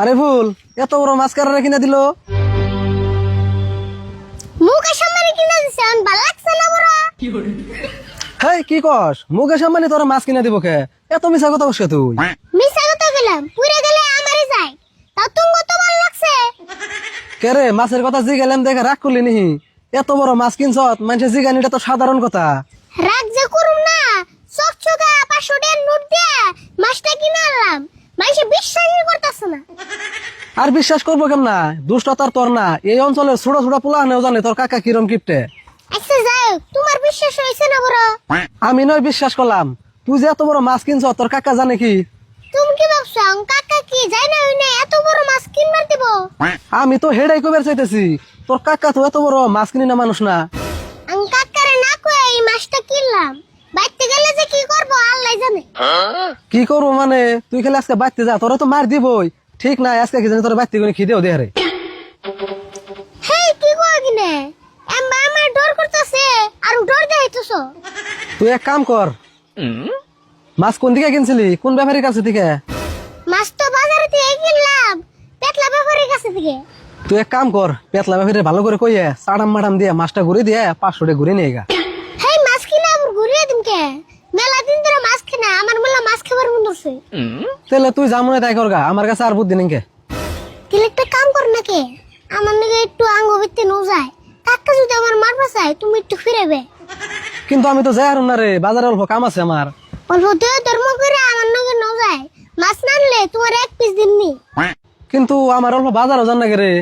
আরে ফুল, এত বড় মাছ কারা কিনে দিল? মুকেশ আম্বানি কিনে দিছে, আমি ভালো লাগছে না বড়। হেই কি কস? মুকেশ আম্বানি তোরা মাছ কিনে দিব কে? এত মিছা কথা কস কে তুই? মিছা কথা গেলাম, পুরে গেলে আমারই যায়। তা তুমি তো ভালো লাগছে। কে রে, মাছের কথা জি গেলাম দেখে রাগ করলি নিহি? এত বড় মাছ কিনছ, মানুষের জিগানি, এটা তো সাধারণ কথা। রাগ যে করুম না, চকচকা 500 টাকার নোট দিয়ে মাছটা কিনে আনলাম, মানুষে বিশ্বাসই করতেছে না। আর বিশ্বাস করবো কেমনা? দুষ্টতার তোর না, এই অঞ্চলের ছোট ছোট পোলা নেও জানে তোর কাকা কিরম কিপটে। আচ্ছা যাই হোক, তোমার বিশ্বাস হয়েছে না বড়? আমি নয় বিশ্বাস করলাম, তুই যে এত বড় মাছ কিনছ তোর কাকা জানে কি? তুমি কি ভাবছো কাকা কি যায় না হইনে এত বড় মাছ কিনবার দিব? আমি তো হেডাই কবের চাইতেছি, তোর কাকা তো এত বড় মাছ কিনি না মানুষ না। আমি কাকারে না কয়ে এই মাছটা কিনলাম, বাইতে গেলে যে কি করবো আল্লাহ জানে। কি করবো মানে? তুই খেলে আজকে বাড়তে যা, তোরা তো মার দিবই। ঠিক নাই, আজকে কি জানি তোর বাড়তে গেলে খিদেও দে রে। হেই কি কয় কিনে এম্বা আমার ডর করতেছে, আর ডর দেখাইতেছো। তুই এক কাম কর, মাছ কোন দিকে কিনছিলি, কোন ব্যাপারীর কাছে থেকে? মাছ তো বাজারে থেকে কিনলাম, পেটলা ব্যাপারের কাছে থেকে। তুই এক কাম কর, পেতলা ব্যাপারী ভালো করে কইয়ে চাড়াম মাডাম দিয়ে মাছটা ঘুরে দিয়ে 500 টাকা ঘুরে নিয়ে গা। হেই মাছ কিনে আবার ঘুরিয়ে দিন কে? মেলা দিন ধরে মাছ কিনা, আমার মেলা মাছ খাবার মন ধরছে। তাহলে তুই যা মনে তাই কর গা, আমার কাছে আর বুদ্ধি নেই। তাহলে একটা কাম কর নাকি, আমার নাকি একটু আঙ্গ ভিত্তি নো যায়, কাকা যদি আমার মারবা চায় তুমি একটু ফিরেবে। কিন্তু আমি তো যাই হারুম না রে, বাজারে অল্প কাম আছে আমার। অল্প দেহ ধর্ম করে আমার নাকি নো যায়, মাছ না আনলে তোমার এক পিস দিননি। কিন্তু আমার অল্প বাজারও জান না রে।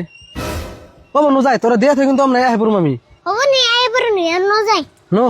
ও বনু যাই, তোরা দিয়ে কিন্তু আমরা হ্যাঁ পড়ুম আমি। হবো নি আয় পরে নি আর নো যায়। নো